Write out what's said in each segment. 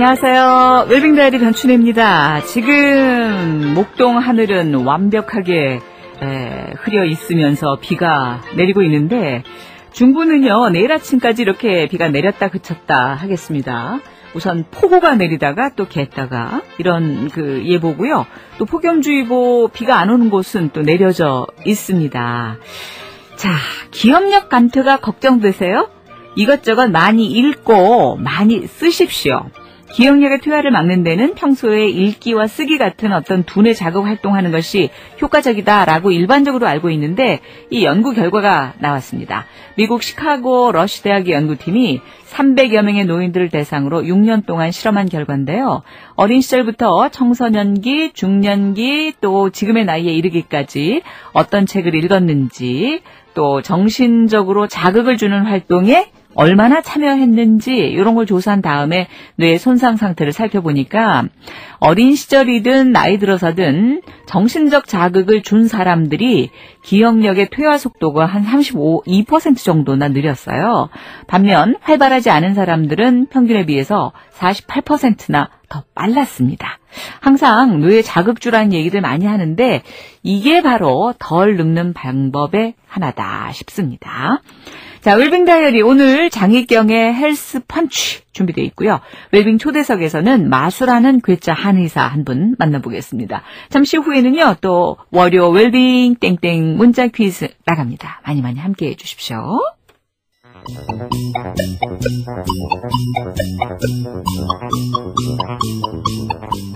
안녕하세요. 웰빙 다이어리 변춘혜입니다. 지금 목동 하늘은 완벽하게 흐려 있으면서 비가 내리고 있는데 중부는요 내일 아침까지 이렇게 비가 내렸다 그쳤다 하겠습니다. 우선 폭우가 내리다가 또 갰다가 이런 그 예보고요. 또 폭염주의보 비가 안 오는 곳은 또 내려져 있습니다. 자, 기억력 감퇴가 걱정되세요? 이것저것 많이 읽고 많이 쓰십시오. 기억력의 퇴화를 막는 데는 평소에 읽기와 쓰기 같은 어떤 두뇌 자극 활동하는 것이 효과적이다라고 일반적으로 알고 있는데 이 연구 결과가 나왔습니다. 미국 시카고 러시 대학의 연구팀이 300여 명의 노인들을 대상으로 6년 동안 실험한 결과인데요. 어린 시절부터 청소년기, 중년기 또 지금의 나이에 이르기까지 어떤 책을 읽었는지 또 정신적으로 자극을 주는 활동에 얼마나 참여했는지 이런 걸 조사한 다음에 뇌 손상 상태를 살펴보니까 어린 시절이든 나이 들어서든 정신적 자극을 준 사람들이 기억력의 퇴화 속도가 한 2% 정도나 느렸어요. 반면 활발하지 않은 사람들은 평균에 비해서 48%나 더 빨랐습니다. 항상 뇌 자극주라는 얘기들 많이 하는데 이게 바로 덜 늙는 방법의 하나다 싶습니다. 자, 웰빙 다이어리 오늘 장희경의 헬스 펀치 준비되어 있고요. 웰빙 초대석에서는 마수라는 괴짜 한의사 한 분 만나보겠습니다. 잠시 후에는요. 또 월요 웰빙 땡땡 문자 퀴즈 나갑니다. 많이 많이 함께해 주십시오.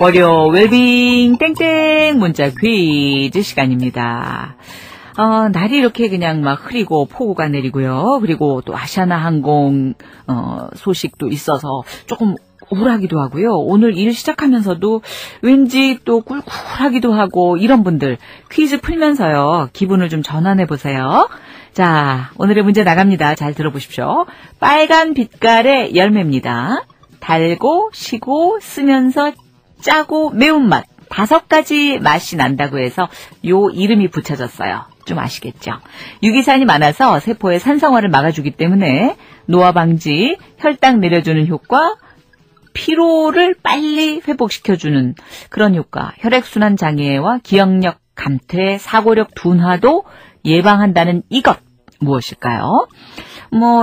월요 웰빙 땡땡 문자 퀴즈 시간입니다. 날이 이렇게 그냥 막 흐리고 폭우가 내리고요. 그리고 또 아시아나 항공 소식도 있어서 조금 우울하기도 하고요. 오늘 일 시작하면서도 왠지 또 꿀꿀하기도 하고 이런 분들 퀴즈 풀면서요. 기분을 좀 전환해 보세요. 자, 오늘의 문제 나갑니다. 잘 들어보십시오. 빨간 빛깔의 열매입니다. 달고 시고 쓰면서 짜고 매운맛 5가지 맛이 난다고 해서 요 이름이 붙여졌어요. 좀 아시겠죠? 유기산이 많아서 세포의 산성화를 막아주기 때문에 노화 방지, 혈당 내려주는 효과, 피로를 빨리 회복시켜주는 그런 효과, 혈액순환 장애와 기억력 감퇴, 사고력 둔화도 예방한다는 이것 무엇일까요?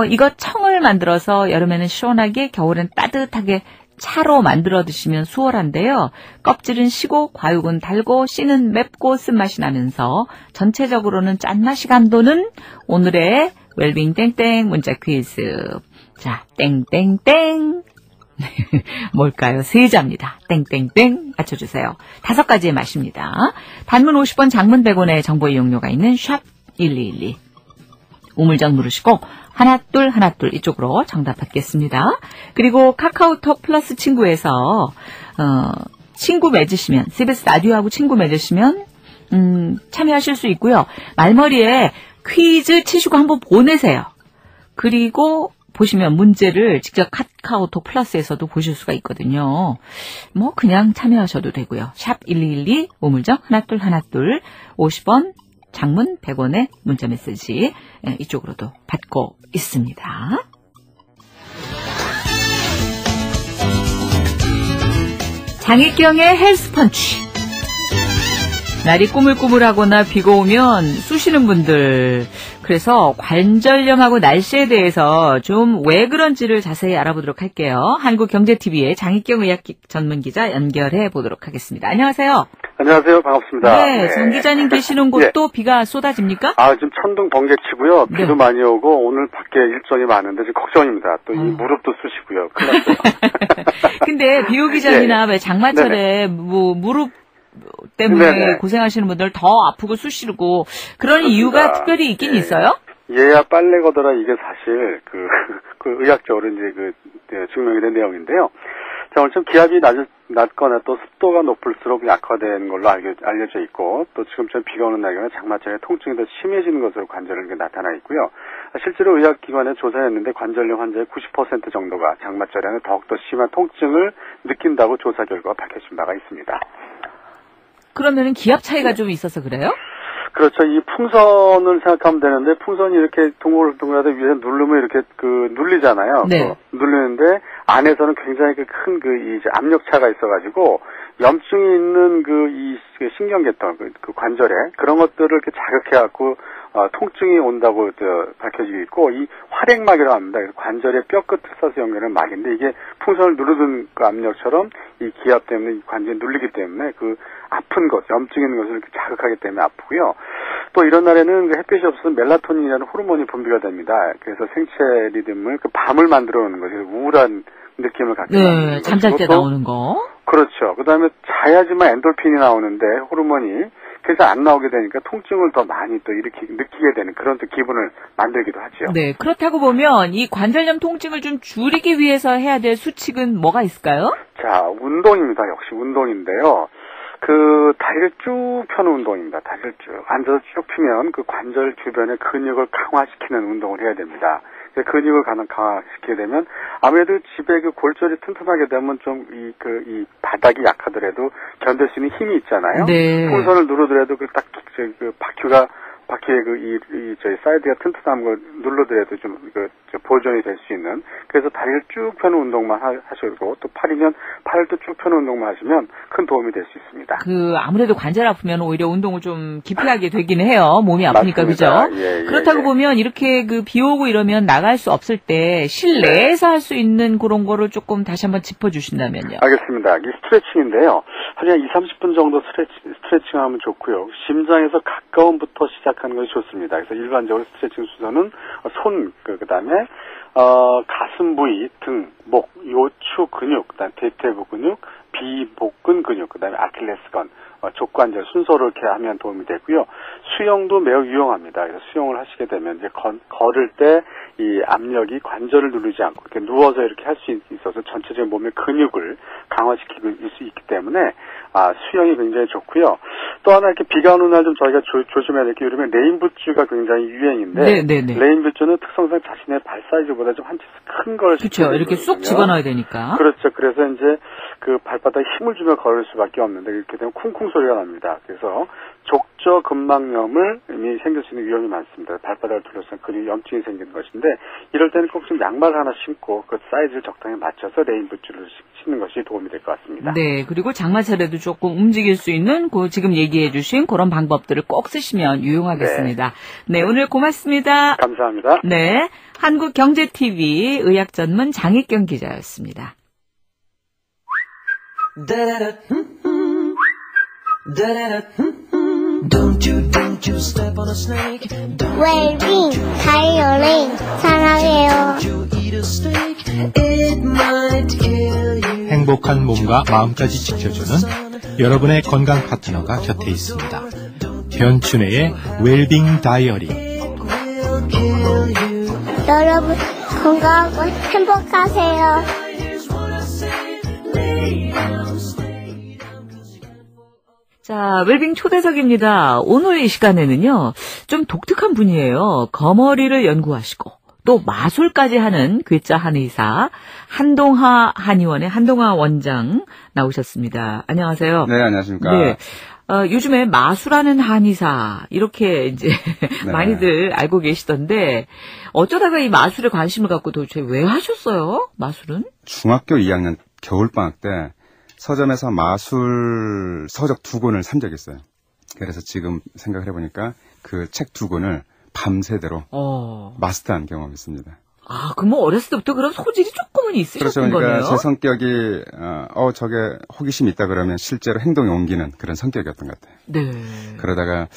이것 청을 만들어서 여름에는 시원하게, 겨울엔 따뜻하게 차로 만들어 드시면 수월한데요. 껍질은 시고 과육은 달고 씨는 맵고 쓴맛이 나면서 전체적으로는 짠맛이 감도는 오늘의 웰빙 땡땡 문자 퀴즈. 자, 땡땡땡. 뭘까요? 세자입니다. 땡땡땡 맞춰주세요. 5가지의 맛입니다. 단문 50원, 장문 100원의 정보 이용료가 있는 샵 1212. 우물정 누르시고 하나둘 이쪽으로 정답 받겠습니다. 그리고 카카오톡 플러스 친구에서 친구 맺으시면 CBS 라디오하고 친구 맺으시면 참여하실 수 있고요. 말머리에 퀴즈 치시고 한번 보내세요. 그리고 보시면 문제를 직접 카카오톡 플러스에서도 보실 수가 있거든요. 그냥 참여하셔도 되고요. 샵 1212 우물정 하나둘 50원 장문 100원의 문자메시지 이쪽으로도 받고 있습니다. 장희경의 헬스펀치. 날이 꾸물꾸물하거나 비가 오면 쑤시는 분들, 그래서 관절염하고 날씨에 대해서 좀 왜 그런지를 자세히 알아보도록 할게요. 한국경제TV의 장희경 의학 전문기자 연결해 보도록 하겠습니다. 안녕하세요. 안녕하세요. 반갑습니다. 네, 정 기자님 계시는 곳도 비가 쏟아집니까? 지금 천둥 번개 치고요. 비도 많이 오고 오늘 밖에 일정이 많은데 지금 걱정입니다. 또 이 무릎도 쑤시고요. 큰일 났어요. 근데 비 오기 전이나 왜 장마철에 무릎 때문에 고생하시는 분들 더 아프고 쑤시고 그런 그렇습니다. 이유가 특별히 있긴 있어요? 얘야 빨래 거더라 이게 사실 그 의학적으로 이제 증명이 된 내용인데요. 자, 오늘 좀 기압이 낮거나 또 습도가 높을수록 약화되는 걸로 알려져 있고 또 지금처럼 비가 오는 날에는 장마철에 통증이 더 심해지는 것으로 관절염이 나타나 있고요. 실제로 의학기관에 조사했는데 관절염 환자의 90% 정도가 장마철에는 더욱더 심한 통증을 느낀다고 조사 결과가 밝혀진 바가 있습니다. 그러면은 기압 차이가 좀 있어서 그래요? 그렇죠. 이 풍선을 생각하면 되는데 풍선이 이렇게 동글동글하다 위에서 누르면 이렇게 눌리잖아요. 네. 누르는데 안에서는 굉장히 큰 이제 압력차가 있어가지고 염증이 있는 이 신경계통, 그 관절에 그런 것들을 이렇게 자극해갖고 통증이 온다고 밝혀지고 있고, 이 활액막이라고 합니다. 그래서 관절의 뼈 끝을 써서 연결하는 막인데, 이게 풍선을 누르던 그 압력처럼 이 기압 때문에 이 관절이 눌리기 때문에 그 아픈 것, 염증 있는 것을 이렇게 자극하기 때문에 아프고요. 또 이런 날에는 그 햇빛이 없으면 멜라토닌이라는 호르몬이 분비가 됩니다. 그래서 생체 리듬을 밤을 만들어 놓는 거죠. 우울한 느낌을 갖게 됩니다. 네, 잠잘 때 나오는 거. 그렇죠. 그다음에 자야지만 엔돌핀이 나오는데 호르몬이 그래서 안 나오게 되니까 통증을 더 많이 또 느끼게 되는 그런 또 기분을 만들기도 하죠. 네, 그렇다고 보면 이 관절염 통증을 좀 줄이기 위해서 해야 될 수칙은 뭐가 있을까요? 자, 운동입니다. 역시 운동인데요. 다리를 쭉 펴는 운동입니다. 다리를 쭉 앉아서 쭉 펴면 그 관절 주변의 근육을 강화시키는 운동을 해야 됩니다. 근육을 강화시키게 되면 아무래도 집에 그 골절이 튼튼하게 되면 좀 이 바닥이 약하더라도 견딜 수 있는 힘이 있잖아요. 네. 풍선을 누르더라도 바퀴의 저희 사이드가 튼튼한 걸 눌러더라도 좀 보존이 될 수 있는, 그래서 다리를 쭉 펴는 운동만 하시고, 또 팔이면 팔을 또 쭉 펴는 운동만 하시면 큰 도움이 될 수 있습니다. 아무래도 관절 아프면 오히려 운동을 좀 깊이 하게 되긴 해요. 몸이 아프니까, 그죠? 그렇다고 보면 이렇게 비 오고 이러면 나갈 수 없을 때 실내에서 할 수 있는 그런 거를 조금 다시 한번 짚어주신다면요. 알겠습니다. 이 스트레칭인데요. 한 20-30분 정도 스트레칭 하면 좋고요. 심장에서 가까움부터 시작하는 것이 좋습니다. 그래서 일반적으로 스트레칭 순서는 손, 그다음에 가슴 부위, 등, 목, 요추 근육, 그다음에 대퇴부 근육, 비복근 근육, 그다음에 아킬레스건, 족관절 순서로 이렇게 하면 도움이 되고요. 수영도 매우 유용합니다. 그래서 수영을 하시게 되면 이제 걸을 때 이 압력이 관절을 누르지 않고 이렇게 누워서 이렇게 할 수 있어서 전체적인 몸의 근육을 강화시키고 수 있기 때문에 수영이 굉장히 좋고요. 또 하나 이렇게 비가 오는 날 좀 저희가 조심해야 될 게, 요즘에 레인부츠가 굉장히 유행인데, 레인부츠는 특성상 자신의 발 사이즈보다 좀 한 치수 큰 걸 그렇죠. 이렇게 쏙 집어넣어야 되니까. 그렇죠. 그래서 이제 그 발바닥에 힘을 주며 걸을 수밖에 없는데, 이렇게 되면 쿵쿵 소리가 납니다. 그래서 족저근막염이 생길 수 있는 위험이 많습니다. 발바닥을 둘러싼 근육 염증이 생기는 것인데, 이럴 때는 꼭 좀 양말 하나 신고 그 사이즈를 적당히 맞춰서 레인부츠를 신는 것이 도움이 될 것 같습니다. 네, 그리고 장마철에도 조금 움직일 수 있는 지금 얘기해 주신 그런 방법들을 꼭 쓰시면 유용하겠습니다. 네, 오늘 고맙습니다. 감사합니다. 네, 한국경제TV 의학전문 장익경 기자였습니다. 웰빙 다이어리 사랑해요. 행복한 몸과 마음까지 지켜주는 여러분의 건강 파트너가 곁에 있습니다. 변춘혜의 웰빙 다이어리. 여러분 건강하고 행복하세요. 자, 웰빙 초대석입니다. 오늘 이 시간에는요, 좀 독특한 분이에요. 거머리를 연구하시고 또 마술까지 하는 괴짜 한의사 한동하 한의원의 한동하 원장 나오셨습니다. 안녕하세요. 네, 안녕하십니까. 네. 요즘에 마술하는 한의사 이렇게 이제 네. 많이들 알고 계시던데, 어쩌다가 이 마술에 관심을 갖고 도대체 왜 하셨어요? 마술은? 중학교 2학년 겨울방학 때 서점에서 마술 서적 2권을 산 적이 있어요. 그래서 지금 생각을 해보니까 그 책 2권을 밤새대로 마스터한 경험이 있습니다. 아, 그럼 뭐 어렸을 때부터 그런 소질이 조금은 있으셨던 그렇죠. 그러니까 거네요? 제 성격이 저게 호기심이 있다 그러면 실제로 행동에 옮기는 그런 성격이었던 것 같아요. 네. 그러다가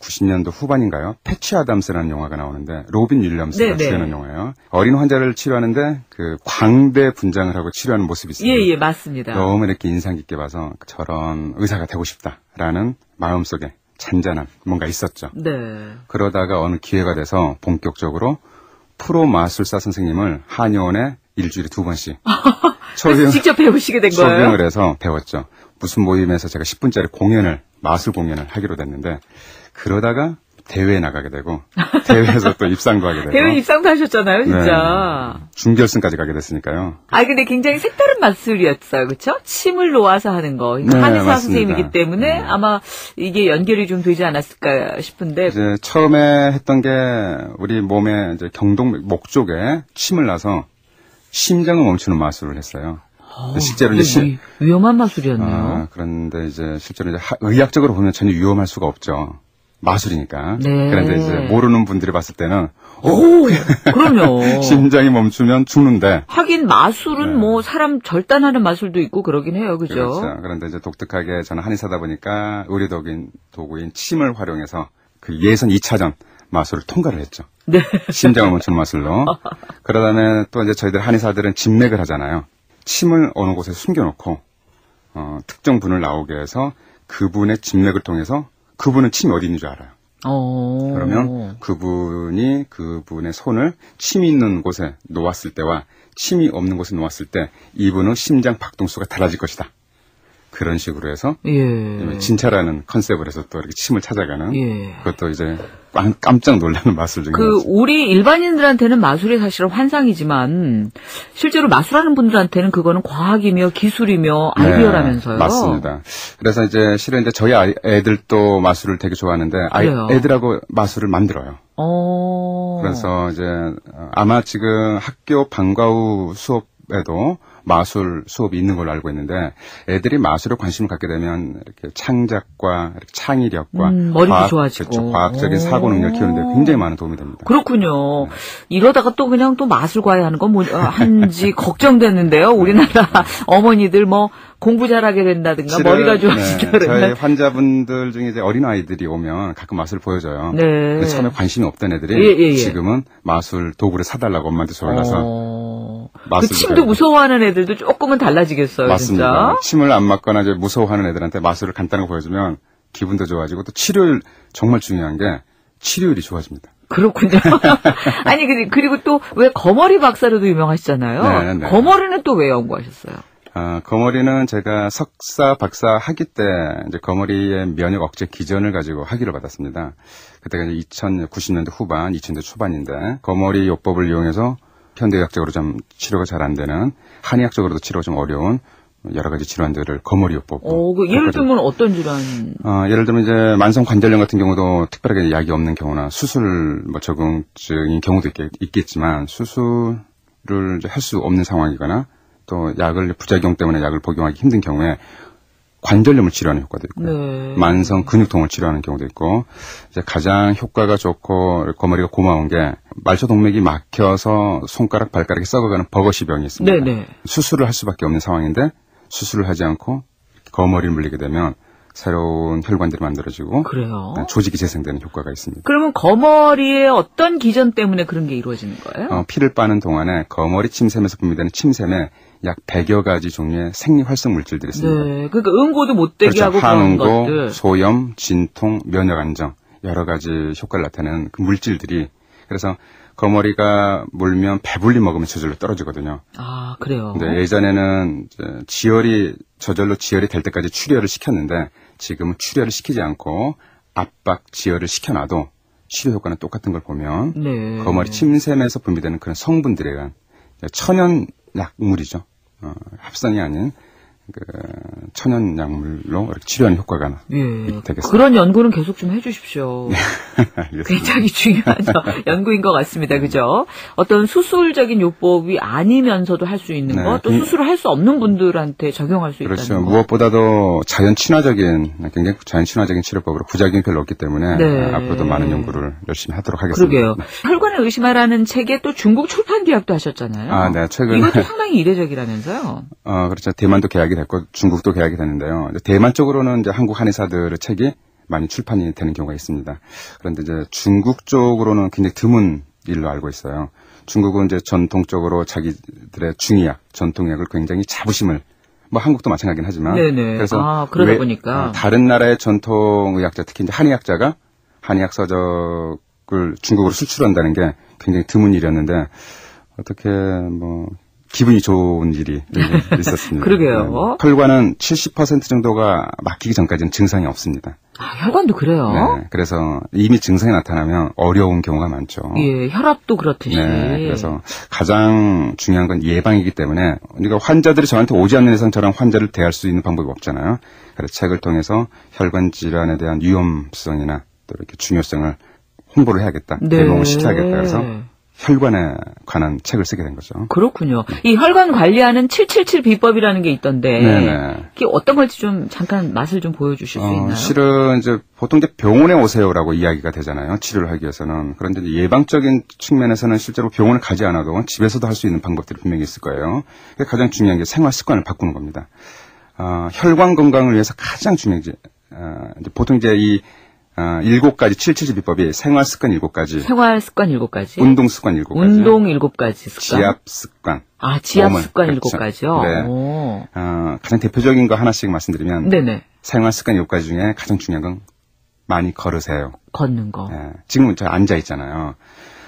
90년도 후반인가요? 패치 아담스라는 영화가 나오는데, 로빈 윌리엄스가 주연한 영화예요. 어린 환자를 치료하는데 그 광대 분장을 하고 치료하는 모습이 있어요. 예, 맞습니다. 너무 이렇게 인상 깊게 봐서 저런 의사가 되고 싶다라는 마음속에 잔잔한 뭔가 있었죠. 네. 그러다가 어느 기회가 돼서 본격적으로 프로 마술사 선생님을 한의원에 일주일에 2번씩 직접 배우시게 된 거예요? 초빙을 해서 배웠죠. 무슨 모임에서 제가 10분짜리 마술 공연을 하기로 됐는데, 그러다가 대회에 나가게 되고, 대회에서 또 입상도 하게 되고. 대회 입상도 하셨잖아요, 진짜. 네. 준결승까지 가게 됐으니까요. 근데 굉장히 색다른 마술이었어요, 그렇죠? 침을 놓아서 하는 거. 네, 한의사 맞습니다. 선생님이기 때문에 아마 이게 연결이 좀 되지 않았을까 싶은데. 이제 처음에 했던 게 우리 몸에 이제 목 쪽에 침을 놔서 심장을 멈추는 마술을 했어요. 실제로 이제 위험한 마술이었네요. 그런데 이제 실제로 이제 의학적으로 보면 전혀 위험할 수가 없죠. 마술이니까. 네. 그런데 이제 모르는 분들이 봤을 때는 그럼요. 심장이 멈추면 죽는데. 하긴 마술은 뭐 사람 절단하는 마술도 있고 그러긴 해요, 그죠? 그렇죠. 그런데 이제 독특하게 저는 한의사다 보니까 의료적인 도구인 침을 활용해서 그 예선 2차전 마술을 통과를 했죠. 네. 심장을 멈추는 마술로. 그러다 보면 또 이제 저희들 한의사들은 진맥을 하잖아요. 침을 어느 곳에 숨겨놓고 특정 분을 나오게 해서 그분의 진맥을 통해서 그분은 침이 어디 있는 줄 알아요. 그러면 그분의 손을 침이 있는 곳에 놓았을 때와 침이 없는 곳에 놓았을 때 이분은 심장 박동수가 달라질 것이다. 그런 식으로 해서 진찰하는 컨셉을 해서 또 이렇게 침을 찾아가는 그것도 이제 깜짝 놀라는 마술 중에 우리 일반인들한테는 마술이 사실은 환상이지만 실제로 마술하는 분들한테는 그거는 과학이며 기술이며 아이디어라면서요. 맞습니다. 그래서 이제 실은 이제 저희 애들도 마술을 되게 좋아하는데 애들하고 마술을 만들어요. 그래서 이제 아마 지금 학교 방과 후 수업에도 마술 수업이 있는 걸로 알고 있는데 애들이 마술에 관심을 갖게 되면 이렇게 창작과 이렇게 창의력과 머리도 좋아지고 그렇죠. 과학적인 사고 능력을 키우는데 굉장히 많은 도움이 됩니다. 그렇군요. 이러다가 또 그냥 또 마술 과외하는 건 한지 걱정됐는데요. 우리나라 어머니들 뭐 공부 잘하게 된다든가 머리가 좋아지다 그러면 저희 환자분들 중에 이제 어린 아이들이 오면 가끔 마술 보여줘요. 네. 처음에 관심이 없던 애들이 지금은 마술 도구를 사달라고 엄마한테 졸라서 그 침도 무서워하는 애들도 조금은 달라지겠어요. 맞습니다. 진짜? 침을 안 맞거나 이제 무서워하는 애들한테 마술을 간단하게 보여주면 기분도 좋아지고 또 치료율 정말 중요한 게 치료율이 좋아집니다. 그렇군요. 아니 그리고 또 왜 거머리 박사로도 유명하시잖아요. 네. 거머리는 또 왜 연구하셨어요? 거머리는 제가 석사, 박사 학위 때 이제 거머리의 면역 억제 기전을 가지고 학위를 받았습니다. 그때가 이제 1990년대 후반, 2000년대 초반인데 거머리 요법을 이용해서 현대의학적으로 좀 치료가 잘 안 되는 한의학적으로도 치료가 좀 어려운 여러 가지 질환들을 거머리 요법으로. 예를 들면 어떤 질환? 예를 들면 이제 만성 관절염 같은 경우도 특별하게 약이 없는 경우나 수술 적응증인 경우도 있겠지만 수술을 할 수 없는 상황이거나 또 부작용 때문에 약을 복용하기 힘든 경우에 관절염을 치료하는 효과도 있고요. 만성 근육통을 치료하는 경우도 있고 이제 가장 효과가 좋고 거머리가 고마운 게 말초동맥이 막혀서 손가락, 발가락이 썩어가는 버거시 병이 있습니다. 수술을 할 수밖에 없는 상황인데 수술을 하지 않고 거머리를 물리게 되면 새로운 혈관들이 만들어지고 조직이 재생되는 효과가 있습니다. 그러면 거머리의 어떤 기전 때문에 그런 게 이루어지는 거예요? 피를 빠는 동안에 거머리 침샘에서 분비되는 침샘에 약 100여 가지 종류의 생리활성 물질들이 있습니다. 네, 그러니까 응고도 못 되게 하고 그런 것들. 소염, 진통, 면역 안정 여러 가지 효과를 나타내는 그 물질들이 그래서 거머리가 물면 배불리 먹으면 저절로 떨어지거든요. 그래요? 근데 예전에는 저절로 지혈이 될 때까지 출혈을 시켰는데 지금은 출혈을 시키지 않고 압박 지혈을 시켜놔도 치료 효과는 똑같은 걸 보면 거머리 침샘에서 분비되는 그런 성분들에 의한 천연 약물이죠. 합성이 아닌 천연 약물로 이렇게 치료하는 효과가 되겠습니다. 그런 연구는 계속 좀 해주십시오. 굉장히 중요한 연구인 것 같습니다. 그죠? 어떤 수술적인 요법이 아니면서도 할 수 있는 것, 또 수술을 할 수 없는 분들한테 적용할 수 있다는 것. 무엇보다도 굉장히 자연 친화적인 치료법으로 부작용이 별로 없기 때문에 앞으로도 많은 연구를 열심히 하도록 하겠습니다. 그러게요. 혈관을 의심하라는 책에 또 중국 출판 계약도 하셨잖아요. 네. 최근에 이것도 상당히 이례적이라면서요? 그렇죠. 대만도 계약이 됐고 중국도 계약이 되는데요. 대만 쪽으로는 이제 한국 한의사들의 책이 많이 출판이 되는 경우가 있습니다. 그런데 이제 중국 쪽으로는 굉장히 드문 일로 알고 있어요. 중국은 이제 전통적으로 자기들의 중의학, 전통의학을 굉장히 자부심을 한국도 마찬가지긴 하지만 그래서 그러다 보니까 다른 나라의 전통의학자 특히 이제 한의학자가 한의학 서적을 중국으로 수출한다는 게 굉장히 드문 일이었는데 어떻게 기분이 좋은 일이 있었습니다. 그러게요. 혈관은 70% 정도가 막히기 전까지는 증상이 없습니다. 혈관도 그래요? 네. 그래서 이미 증상이 나타나면 어려운 경우가 많죠. 혈압도 그렇듯이. 그래서 가장 중요한 건 예방이기 때문에 그러니까 환자들이 저한테 오지 않는 이상 저랑 환자를 대할 수 있는 방법이 없잖아요. 그래서 책을 통해서 혈관 질환에 대한 위험성이나 또 이렇게 중요성을 홍보를 해야겠다. 대응을 시켜야겠다. 그래서 혈관에 관한 책을 쓰게 된 거죠. 그렇군요. 이 혈관 관리하는 777 비법이라는 게 있던데 네네. 이게 어떤 걸지 좀 잠깐 맛을 좀 보여주실 수 있나요? 실은 이제 보통 이제 병원에 오세요라고 이야기가 되잖아요. 치료를 하기 위해서는. 그런데 이제 예방적인 측면에서는 실제로 병원을 가지 않아도 집에서도 할 수 있는 방법들이 분명히 있을 거예요. 가장 중요한 게 생활 습관을 바꾸는 겁니다. 혈관 건강을 위해서 가장 중요한 게 이제 보통 이제 이 7가지 777 비법이 생활 습관 7가지, 생활 습관 7가지, 운동 습관 7가지, 운동 7가지 습관, 지압 습관. 지압 습관 그렇죠. 7가지요? 네. 가장 대표적인 거 하나씩 말씀드리면, 네네. 생활 습관 7가지 중에 가장 중요한 건 많이 걸으세요. 걷는 거. 네. 지금 저 앉아 있잖아요.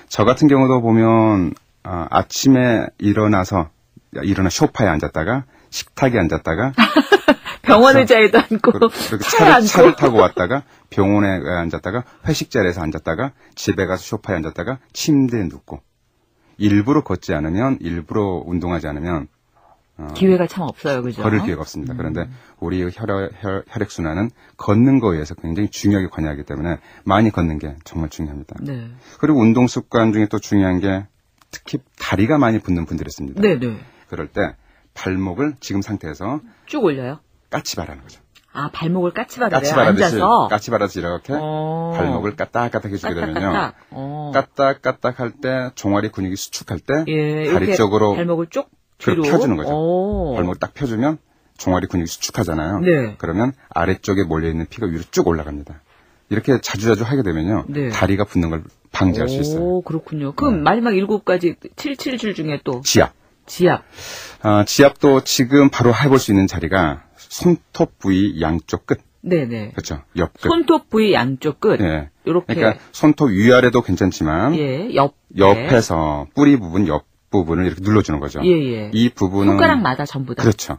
저 같은 경우도 보면, 아침에 일어나 소파에 앉았다가, 식탁에 앉았다가, 병원 의자에도 앉고, 차를 타고 왔다가, 병원에 앉았다가, 회식 자리에서 앉았다가, 집에 가서 소파에 앉았다가, 침대에 눕고, 일부러 걷지 않으면, 일부러 운동하지 않으면, 기회가 참 없어요, 그죠? 걸을 기회가 없습니다. 그런데 우리 혈액순환은 걷는 거에 의해서 굉장히 중요하게 관여하기 때문에 많이 걷는 게 정말 중요합니다. 네. 그리고 운동 습관 중에 또 중요한 게 특히 다리가 많이 붓는 분들이 있습니다. 네네. 그럴 때 발목을 지금 상태에서 쭉 올려요? 까치발하는 거죠. 발목을 까치발을 까치발하듯이 앉아서? 까치발하듯이 이렇게 발목을 까딱까딱 해주게 되면요. 까딱까딱 할 때 종아리 근육이 수축할 때 다리 쪽으로 발목을 쭉 뒤로 펴주는 거죠. 발목을 딱 펴주면 종아리 근육이 수축하잖아요. 네. 그러면 아래쪽에 몰려있는 피가 위로 쭉 올라갑니다. 이렇게 자주자주 하게 되면요. 네. 다리가 붓는 걸 방지할 수 있어요. 그렇군요. 그럼 마지막 7가지 777 중에 또 지압. 지압도 지금 바로 해볼 수 있는 자리가 손톱 부위 양쪽 끝. 네네. 그렇죠. 옆끝. 손톱 부위 양쪽 끝. 네. 요렇게. 그러니까 손톱 위아래도 괜찮지만 옆에서 뿌리 부분 옆 부분을 이렇게 눌러주는 거죠. 예. 이 부분은 손가락마다 전부 다. 그렇죠.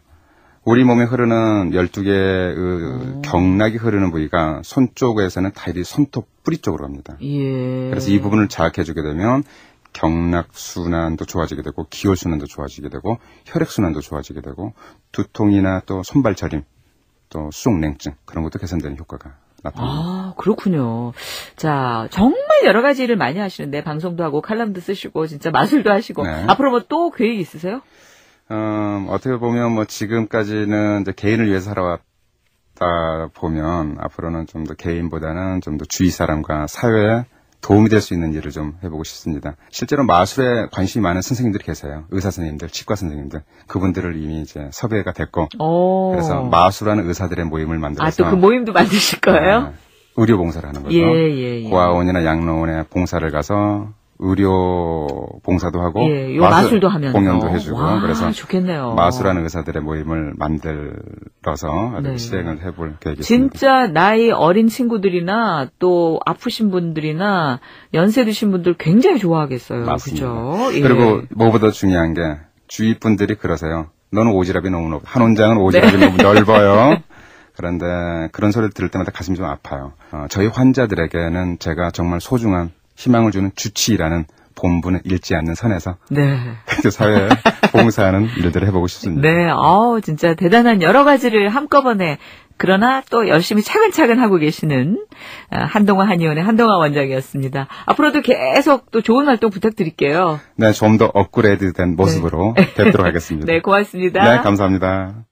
우리 몸에 흐르는 12개의 경락이 흐르는 부위가 손 쪽에서는 다리 손톱 뿌리 쪽으로 갑니다. 예. 그래서 이 부분을 자극해주게 되면 경락순환도 좋아지게 되고 기혈순환도 좋아지게 되고 혈액순환도 좋아지게 되고 두통이나 또 손발 저림 또 수족냉증 그런 것도 개선되는 효과가 나타납니다. 그렇군요. 자, 정말 여러 가지 일을 많이 하시는데 방송도 하고 칼럼도 쓰시고 진짜 마술도 하시고 네. 앞으로 뭐 또 계획 있으세요? 어떻게 보면 뭐 지금까지는 이제 개인을 위해서 살아왔다 보면 앞으로는 좀 더 개인보다는 좀 더 주위 사람과 사회에 도움이 될 수 있는 일을 좀 해보고 싶습니다. 실제로 마술에 관심이 많은 선생님들이 계세요. 의사 선생님들, 치과 선생님들. 그분들을 이미 이제 섭외가 됐고. 그래서 마술하는 의사들의 모임을 만들어서. 또 그 모임도 만드실 거예요? 의료 봉사를 하는 거죠. 예. 고아원이나 양로원에 봉사를 가서 의료 봉사도 하고 마술도 하면서 공연도 해주고 그래서 좋겠네요. 마술하는 의사들의 모임을 만들어서 아주 실행을 해볼 계획이 있습니다. 진짜 나이 어린 친구들이나 또 아프신 분들이나 연세 드신 분들 굉장히 좋아하겠어요. 맞습니다. 그렇죠? 그리고 무엇보다 중요한 게 주위 분들이 그러세요. 너는 오지랖이 너무 넓어. 한 원장은 오지랖이 너무 넓어요. 그런데 그런 소리를 들을 때마다 가슴이 좀 아파요. 저희 환자들에게는 제가 정말 소중한 희망을 주는 주치의라는 본분을 잃지 않는 선에서 사회에 봉사하는 일들을 해보고 싶습니다. 네, 진짜 대단한 여러 가지를 한꺼번에 그러나 또 열심히 차근차근 하고 계시는 한동화 한의원의 한동화 원장이었습니다. 앞으로도 계속 또 좋은 활동 부탁드릴게요. 네, 좀 더 업그레이드된 모습으로 뵙도록 하겠습니다. 네, 고맙습니다. 네, 감사합니다.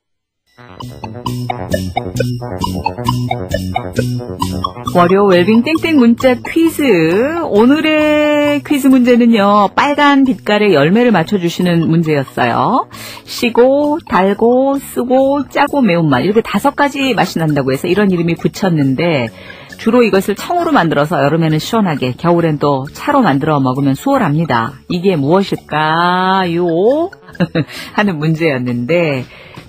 월요 웰빙 땡땡 문자 퀴즈. 오늘의 퀴즈 문제는요, 빨간 빛깔의 열매를 맞춰주시는 문제였어요. 시고, 달고, 쓰고, 짜고, 매운맛. 이렇게 5가지 맛이 난다고 해서 이런 이름이 붙였는데, 주로 이것을 청으로 만들어서 여름에는 시원하게, 겨울엔 또 차로 만들어 먹으면 수월합니다. 이게 무엇일까요? 하는 문제였는데,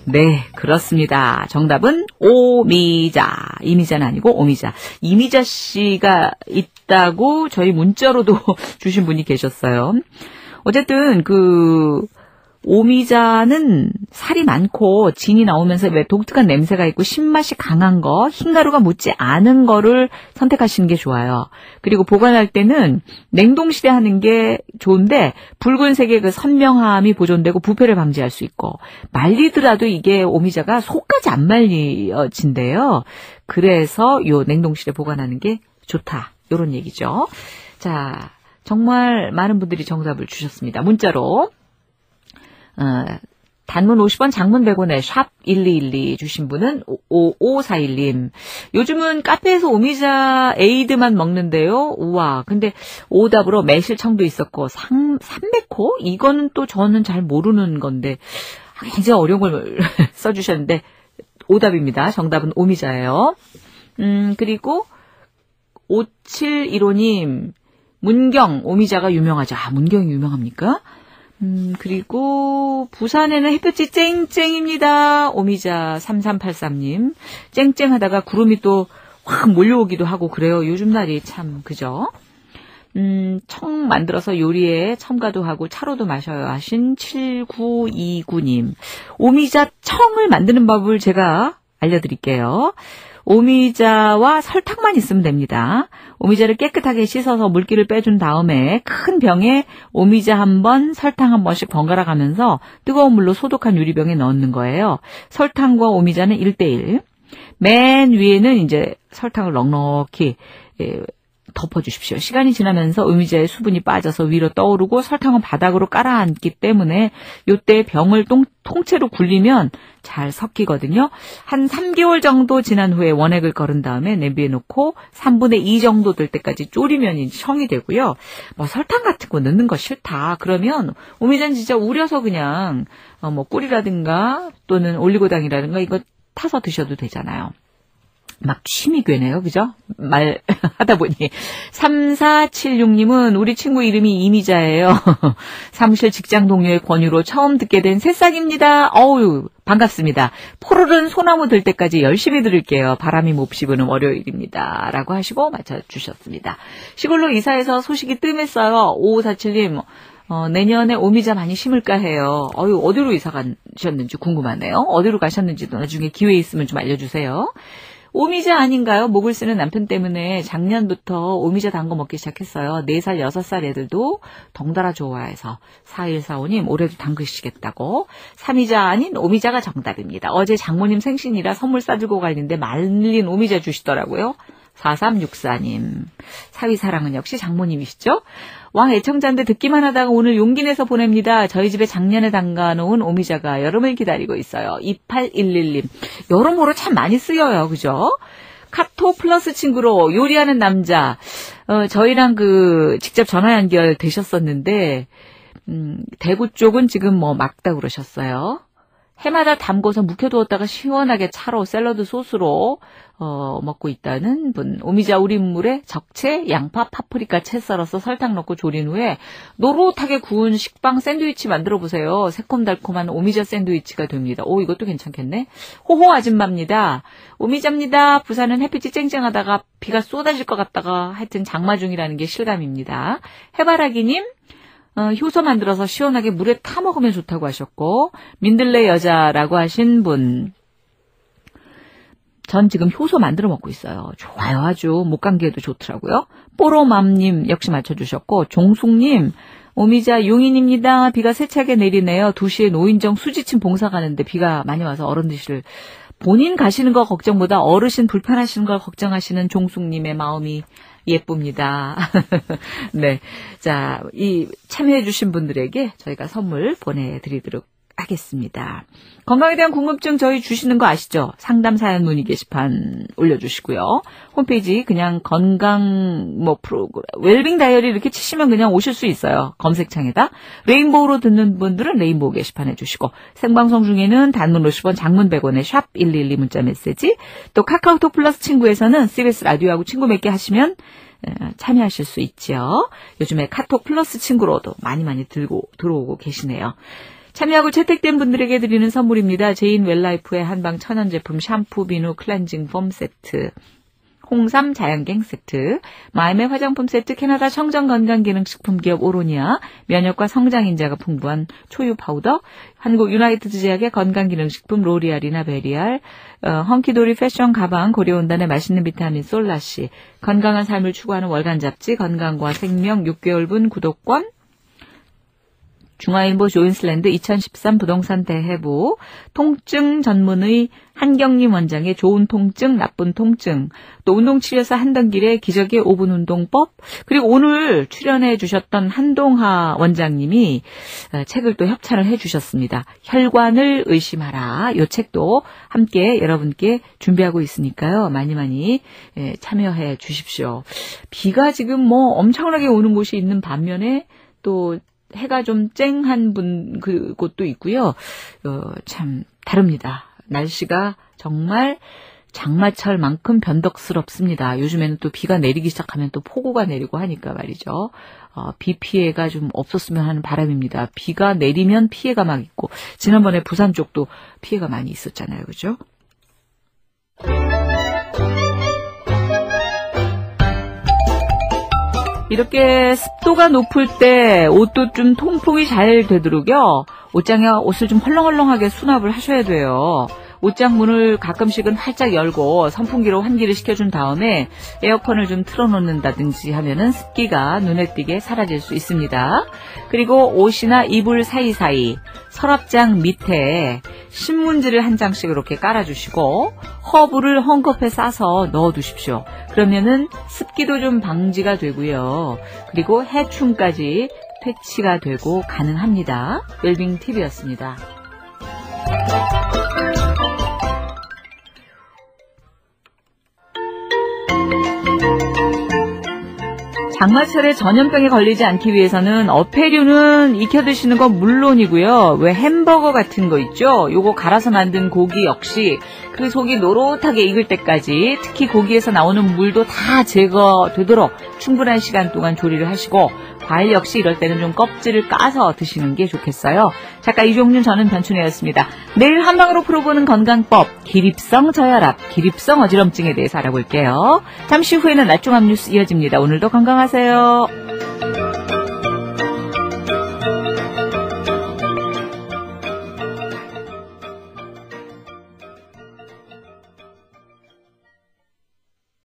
네, 그렇습니다. 정답은 오미자. 이미자는 아니고 오미자. 이미자 씨가 있다고 저희 문자로도 주신 분이 계셨어요. 어쨌든 오미자는 살이 많고 진이 나오면서 왜 독특한 냄새가 있고 신맛이 강한 거, 흰가루가 묻지 않은 거를 선택하시는 게 좋아요. 그리고 보관할 때는 냉동실에 하는 게 좋은데 붉은색의 그 선명함이 보존되고 부패를 방지할 수 있고 말리더라도 이게 오미자가 속까지 안 말려진대요. 그래서 요 냉동실에 보관하는 게 좋다. 요런 얘기죠. 자, 정말 많은 분들이 정답을 주셨습니다. 문자로 단문 50원, 장문 100원에 샵 1212 주신 분은 5541님. 요즘은 카페에서 오미자 에이드만 먹는데요. 우와. 근데 오답으로 매실청도 있었고 삼백호? 이거는 또 저는 잘 모르는 건데 굉장히 어려운 걸 써주셨는데 오답입니다. 정답은 오미자예요. 그리고 5715님. 문경 오미자가 유명하죠. 문경이 유명합니까? 그리고 부산에는 햇볕이 쨍쨍입니다. 오미자 3383님. 쨍쨍하다가 구름이 또 확 몰려오기도 하고 그래요. 요즘 날이 참 그죠? 청 만들어서 요리에 첨가도 하고 차로도 마셔요 하신 7929님. 오미자 청을 만드는 법을 제가 알려드릴게요. 오미자와 설탕만 있으면 됩니다. 오미자를 깨끗하게 씻어서 물기를 빼준 다음에 큰 병에 오미자 한 번, 설탕 한 번씩 번갈아 가면서 뜨거운 물로 소독한 유리병에 넣는 거예요. 설탕과 오미자는 1:1. 맨 위에는 이제 설탕을 넉넉히 덮어주십시오. 시간이 지나면서 오미자의 수분이 빠져서 위로 떠오르고 설탕은 바닥으로 깔아앉기 때문에 이때 병을 통째로 굴리면 잘 섞이거든요. 한 3개월 정도 지난 후에 원액을 걸은 다음에 냄비에 넣고 3분의 2 정도 될 때까지 졸이면 이제 청이 되고요. 뭐 설탕 같은 거 넣는 거 싫다. 그러면 오미자는 진짜 우려서 그냥 뭐 꿀이라든가 또는 올리고당이라든가 이거 타서 드셔도 되잖아요. 막 침이 괴네요. 그죠? 말 하다 보니. 3476님은 우리 친구 이름이 이미자예요. 사무실 직장 동료의 권유로 처음 듣게 된 새싹입니다. 어우 반갑습니다. 포르른 소나무 들 때까지 열심히 들을게요. 바람이 몹시 부는 월요일입니다. 라고 하시고 맞춰주셨습니다. 시골로 이사해서 소식이 뜸했어요. 5547님. 내년에 오미자 많이 심을까 해요. 어디로 이사 가셨는지 궁금하네요. 어디로 가셨는지도 나중에 기회 있으면 좀 알려주세요. 오미자 아닌가요? 목을 쓰는 남편 때문에 작년부터 오미자 단 거 먹기 시작했어요. 4살, 6살 애들도 덩달아 좋아해서 4145님 올해도 담그시겠다고. 삼이자 아닌 오미자가 정답입니다. 어제 장모님 생신이라 선물 싸들고 가는데 말린 오미자 주시더라고요. 4364님. 사위사랑은 역시 장모님이시죠? 와 애청자인데 듣기만 하다가 오늘 용기 내서 보냅니다. 저희 집에 작년에 담가놓은 오미자가 여름을 기다리고 있어요. 2811님. 여러모로 참 많이 쓰여요. 그죠? 카톡 플러스 친구로 요리하는 남자. 저희랑 직접 전화 연결 되셨었는데 대구 쪽은 지금 뭐 막다 그러셨어요. 해마다 담궈서 묵혀두었다가 시원하게 차로 샐러드 소스로 먹고 있다는 분. 오미자 우린 물에 적채, 양파, 파프리카 채 썰어서 설탕 넣고 졸인 후에 노릇하게 구운 식빵 샌드위치 만들어보세요. 새콤달콤한 오미자 샌드위치가 됩니다. 이것도 괜찮겠네. 호호 아줌마입니다. 오미자입니다. 부산은 햇빛이 쨍쨍하다가 비가 쏟아질 것 같다가 하여튼 장마 중이라는 게 실감입니다. 해바라기님. 효소 만들어서 시원하게 물에 타 먹으면 좋다고 하셨고 민들레 여자라고 하신 분. 전 지금 효소 만들어 먹고 있어요. 좋아요. 아주 목 감기에도 좋더라고요. 뽀로맘님 역시 맞춰주셨고 종숙님 오미자 용인입니다. 비가 세차게 내리네요. 2시에 노인정 수지침 봉사 가는데 비가 많이 와서 어른들 본인 가시는 거 걱정보다 어르신 불편하시는 걸 걱정하시는 종숙님의 마음이 예쁩니다. 네. 자, 참여해주신 분들에게 저희가 선물 보내드리도록 하겠습니다. 건강에 대한 궁금증 저희 주시는 거 아시죠? 상담 사연 문의 게시판 올려주시고요. 홈페이지 그냥 건강 프로그램 웰빙 다이어리 이렇게 치시면 그냥 오실 수 있어요. 검색창에다. 레인보우로 듣는 분들은 레인보우 게시판 해주시고 생방송 중에는 단문 50원 장문 100원에 샵 112 문자 메시지 또 카카오톡 플러스 친구에서는 CBS 라디오하고 친구 맺기 하시면 참여하실 수 있죠. 요즘에 카톡 플러스 친구로도 많이 들어오고 계시네요. 참여하고 채택된 분들에게 드리는 선물입니다. 제인 웰라이프의 한방 천연 제품 샴푸, 비누, 클렌징 폼 세트, 홍삼 자연갱 세트, 마임의 화장품 세트, 캐나다 청정 건강기능식품 기업 오로니아, 면역과 성장인자가 풍부한 초유 파우더, 한국 유나이티드 제약의 건강기능식품 로리알이나 베리알, 헝키도리 패션 가방, 고려온단의 맛있는 비타민 솔라시, 건강한 삶을 추구하는 월간 잡지, 건강과 생명 6개월분 구독권, 중화일보 조인슬랜드 2013 부동산 대회부, 통증 전문의 한경림 원장의 좋은 통증, 나쁜 통증, 또 운동치료사 한덕길의 기적의 5분 운동법, 그리고 오늘 출연해 주셨던 한동하 원장님이 책을 또 협찬을 해 주셨습니다. 혈관을 의심하라. 이 책도 함께 여러분께 준비하고 있으니까요. 많이 참여해 주십시오. 비가 지금 뭐 엄청나게 오는 곳이 있는 반면에 또 해가 좀 쨍한 곳도 있고요. 참 다릅니다. 날씨가 정말 장마철만큼 변덕스럽습니다. 요즘에는 또 비가 내리기 시작하면 또 폭우가 내리고 하니까 말이죠. 비 피해가 좀 없었으면 하는 바람입니다. 비가 내리면 피해가 막 있고, 지난번에 부산 쪽도 피해가 많이 있었잖아요. 그죠? 이렇게 습도가 높을 때 옷도 좀 통풍이 잘 되도록요. 옷장에 옷을 좀 헐렁헐렁하게 수납을 하셔야 돼요. 옷장 문을 가끔씩은 활짝 열고 선풍기로 환기를 시켜준 다음에 에어컨을 좀 틀어놓는다든지 하면은 습기가 눈에 띄게 사라질 수 있습니다. 그리고 옷이나 이불 사이사이, 서랍장 밑에 신문지를 한 장씩 이렇게 깔아주시고 허브를 헝겊에 싸서 넣어두십시오. 그러면은 습기도 좀 방지가 되고요. 그리고 해충까지 퇴치가 되고 가능합니다. 웰빙 팁이었습니다. 장마철에 전염병에 걸리지 않기 위해서는 어패류는 익혀 드시는 건 물론이고요. 왜 햄버거 같은 거 있죠? 요거 갈아서 만든 고기 역시 그 속이 노릇하게 익을 때까지, 특히 고기에서 나오는 물도 다 제거되도록 충분한 시간 동안 조리를 하시고, 과일 역시 이럴 때는 좀 껍질을 까서 드시는 게 좋겠어요. 작가 이종윤, 저는 변춘혜였습니다. 내일 한방으로 풀어보는 건강법, 기립성 저혈압, 기립성 어지럼증에 대해서 알아볼게요. 잠시 후에는 낮종합 뉴스 이어집니다. 오늘도 건강하세요.